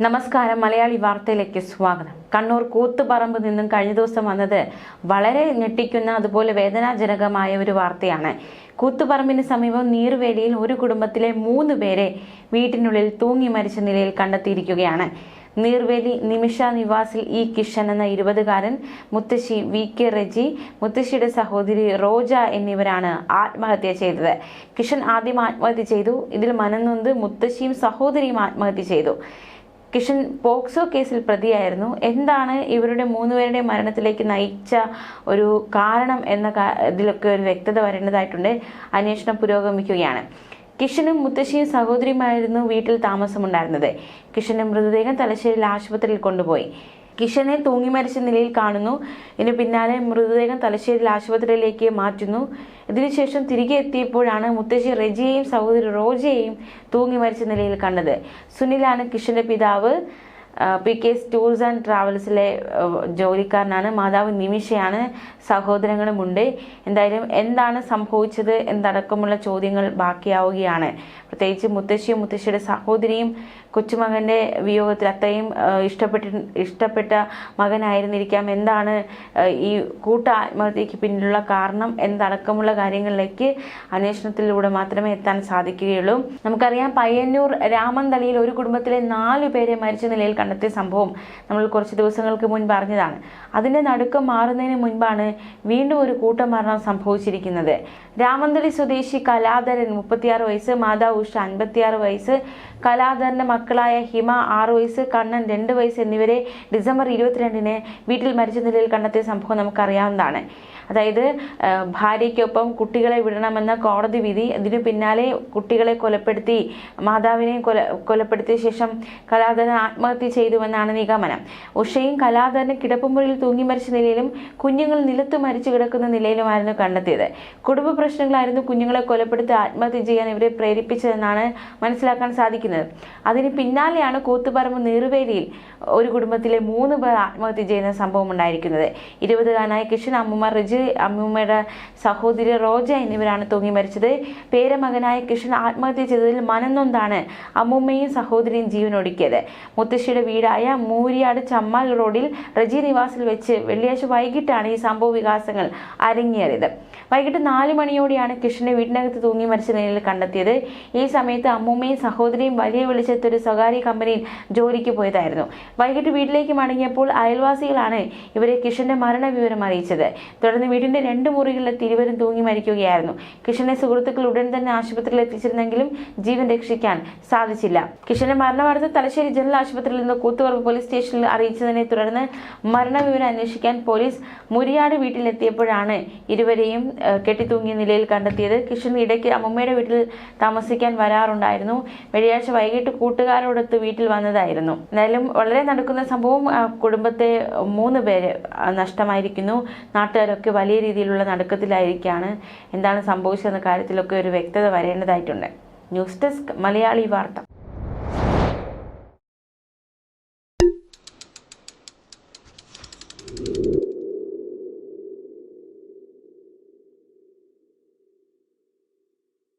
നമസ്കാരം. മലയാളി വാർത്തയിലേക്ക് സ്വാഗതം. കണ്ണൂർ കൂത്തുപറമ്പ് നിന്നും കഴിഞ്ഞ ദിവസം വന്നത് വളരെ ഞെട്ടിക്കുന്ന അതുപോലെ വേദനാജനകമായ ഒരു വാർത്തയാണ്. കൂത്തുപറമ്പിന് സമീപം നീർവേലിയിൽ ഒരു കുടുംബത്തിലെ 3 പേരെ വീട്ടിനുള്ളിൽ തൂങ്ങി മരിച്ച നിലയിൽ കണ്ടെത്തിയിരിക്കുകയാണ്. നീർവേലി നിമിഷ നിവാസിൽ ഇ കിഷൻ എന്ന 20-കാരൻ, മുത്തശ്ശി VK റെജി, മുത്തശ്ശിയുടെ സഹോദരി റോജ എന്നിവരാണ് ആത്മഹത്യ ചെയ്തത്. കിഷൻ ആദ്യം ആത്മഹത്യ ചെയ്തു. ഇതിൽ മനംനൊന്ത് മുത്തശ്ശിയും സഹോദരിയും ആത്മഹത്യ ചെയ്തു. കിഷൻ പോക്സോ കേസിൽ പ്രതിയായിരുന്നു. എന്താണ് ഇവരുടെ 3 പേരുടെ മരണത്തിലേക്ക് നയിച്ച ഒരു കാരണം എന്ന ഇതിലൊക്കെ ഒരു വ്യക്തത വരേണ്ടതായിട്ടുണ്ട്. അന്വേഷണം പുരോഗമിക്കുകയാണ്. കിഷനും മുത്തശ്ശിയും സഹോദരിയുമായിരുന്നു വീട്ടിൽ താമസമുണ്ടായിരുന്നത്. കിഷന്റെ മൃതദേഹം തലശ്ശേരിയിൽ ആശുപത്രിയിൽ കൊണ്ടുപോയി. കിഷനെ തൂങ്ങി മരിച്ച നിലയിൽ കാണുന്നു. ഇതിന് പിന്നാലെ മൃതദേഹം തലശ്ശേരിയിൽ ആശുപത്രിയിലേക്ക് മാറ്റുന്നു. ഇതിനുശേഷം തിരികെ എത്തിയപ്പോഴാണ് മുത്തശ്ശി റെജിയെയും സഹോദരി റോജയെയും തൂങ്ങി മരിച്ച നിലയിൽ കണ്ടത്. സുനിലാണ് കിഷന്റെ പിതാവ്. PK ടൂർസ് ആൻഡ് ട്രാവൽസിലെ ജോലിക്കാരനാണ്. മാതാവ് നിമിഷയാണ്. സഹോദരങ്ങളുമുണ്ട്. എന്തായാലും എന്താണ് സംഭവിച്ചത് എന്നടക്കമുള്ള ചോദ്യങ്ങൾ ബാക്കിയാവുകയാണ്. പ്രത്യേകിച്ച് മുത്തശ്ശിയും മുത്തശ്ശിയുടെ സഹോദരിയും കൊച്ചുമകൻ്റെ വിയോഗത്തിൽ അത്രയും ഇഷ്ടപ്പെട്ട മകനായിരുന്നിരിക്കാം. എന്താണ് ഈ കൂട്ട ആത്മഹത്യക്ക് പിന്നിലുള്ള കാരണം എന്നടക്കമുള്ള കാര്യങ്ങളിലേക്ക് അന്വേഷണത്തിലൂടെ മാത്രമേ എത്താൻ സാധിക്കുകയുള്ളൂ. നമുക്കറിയാം, പയ്യന്നൂർ രാമന്തളിയിൽ ഒരു കുടുംബത്തിലെ 4 പേരെ മരിച്ച നിലയിൽ കണ്ടെത്തിയ സംഭവം നമ്മൾ കുറച്ച് ദിവസങ്ങൾക്ക് മുൻപ് അറിഞ്ഞതാണ്. അതിൻ്റെ നടുക്കം മാറുന്നതിന് മുൻപാണ് വീണ്ടും ഒരു കൂട്ടമരണം സംഭവിച്ചിരിക്കുന്നത്. രാമന്തളി സ്വദേശി കലാധരൻ 36 വയസ്സ്, മാതാവ് ഉഷ 56 വയസ്സ്, കലാധരന്റെ മക്കളായ ഹിമ 6 വയസ്സ്, കണ്ണൻ 2 വയസ്സ് എന്നിവരെ ഡിസംബർ 22-ന് വീട്ടിൽ മരിച്ച നിലയിൽ കണ്ടെത്തിയ സംഭവം നമുക്കറിയാവുന്നതാണ്. അതായത് ഭാര്യയ്ക്കൊപ്പം കുട്ടികളെ വിടണമെന്ന കോടതി വിധി, അതിനു പിന്നാലെ കുട്ടികളെ കൊലപ്പെടുത്തി, മാതാവിനെയും കൊലപ്പെടുത്തിയ ശേഷം കലാധരൻ ആത്മഹത്യ ചെയ്തുവെന്നാണ് നിഗമനം. ഉഷയും കലാധരനും കിടപ്പുമുറിയിൽ തൂങ്ങി മരിച്ച നിലയിലും കുഞ്ഞുങ്ങൾ നിലത്ത് മരിച്ചു കിടക്കുന്ന നിലയിലുമായിരുന്നു കണ്ടെത്തിയത്. കുടുംബ പ്രശ്നങ്ങളായിരുന്നു കുഞ്ഞുങ്ങളെ കൊലപ്പെടുത്തി ആത്മഹത്യ ചെയ്യാൻ ഇവരെ പ്രേരിപ്പിച്ചതെന്നാണ് മനസ്സിലാക്കാൻ സാധിക്കുന്നത്. അതിന് പിന്നാലെയാണ് കൂത്തുപറമ്പ് നീർവേലിയിൽ ഒരു കുടുംബത്തിലെ 3 പേർ ആത്മഹത്യ ചെയ്യുന്ന സംഭവം ഉണ്ടായിരിക്കുന്നത്. 20-കാരനായ കിഷൻ, അമ്മൂമ്മ റെജി, അമ്മൂമ്മയുടെ സഹോദരി റോജ എന്നിവരാണ് തൂങ്ങി മരിച്ചത്. പേരമകനായ കിഷൻ ആത്മഹത്യ ചെയ്തതിൽ മനംനൊന്താണ് അമ്മൂമ്മയും സഹോദരിയും ജീവനൊടുക്കിയത്. മുത്തശ്ശിയുടെ വീടായ മൂരിയാട് ചമ്മാൽ റോഡിൽ റെജി നിവാസിൽ വെച്ച് വെള്ളിയാഴ്ച വൈകിട്ടാണ് ഈ സംഭവ വികാസങ്ങൾ അരങ്ങേറിയത്. വൈകിട്ട് 4 മണിയോടെയാണ് കിഷനെ വീട്ടിനകത്ത് തൂങ്ങി മരിച്ച നിലയിൽ കണ്ടെത്തിയത്. ഈ സമയത്ത് അമ്മൂമ്മയും സഹോദരിയും വലിയ വെളിച്ചത്ത് ഒരു സ്വകാര്യ കമ്പനിയിൽ ജോലിക്ക് പോയതായിരുന്നു. വൈകിട്ട് വീട്ടിലേക്ക് മടങ്ങിയപ്പോൾ അയൽവാസികളാണ് ഇവരെ കിഷന്റെ മരണവിവരം അറിയിച്ചത്. തുടർന്ന് വീടിന്റെ 2 മുറികളിലെത്തി ഇരുവരും തൂങ്ങി മരിക്കുകയായിരുന്നു. കിഷനെ സുഹൃത്തുക്കൾ ഉടൻ തന്നെ ആശുപത്രിയിൽ എത്തിച്ചിരുന്നെങ്കിലും ജീവൻ രക്ഷിക്കാൻ സാധിച്ചില്ല. കിഷന്റെ മരണവാർത്ത തലശ്ശേരി ജനറൽ ആശുപത്രിയിൽ നിന്ന് കൂത്തുപറമ്പ് പോലീസ് സ്റ്റേഷനിൽ അറിയിച്ചതിനെ തുടർന്ന് മരണവിവരം അന്വേഷിക്കാൻ പോലീസ് മുരിയാട് വീട്ടിലെത്തിയപ്പോഴാണ് ഇരുവരെയും കെട്ടിത്തൂങ്ങിയ നിലയിൽ കണ്ടെത്തിയത്. കിഷൻ ഇടയ്ക്ക് അമ്മമ്മയുടെ വീട്ടിൽ താമസിക്കാൻ വരാറുണ്ടായിരുന്നു. വെള്ളിയാഴ്ച വൈകിട്ട് കൂട്ടുകാരോടൊത്ത് വീട്ടിൽ വന്നതായിരുന്നു. എന്തായാലും വളരെ നടക്കുന്ന സംഭവം. കുടുംബത്തെ 3 പേര് നഷ്ടമായിരിക്കുന്നു. നാട്ടുകാരൊക്കെ വലിയ രീതിയിലുള്ള നടുക്കത്തിലായിരിക്കുകയാണ്. എന്താണ് സംഭവിച്ചതെന്ന കാര്യത്തിലൊക്കെ ഒരു വ്യക്തത വരേണ്ടതായിട്ടുണ്ട്. ന്യൂസ് ഡെസ്ക് മലയാളി വാർത്ത.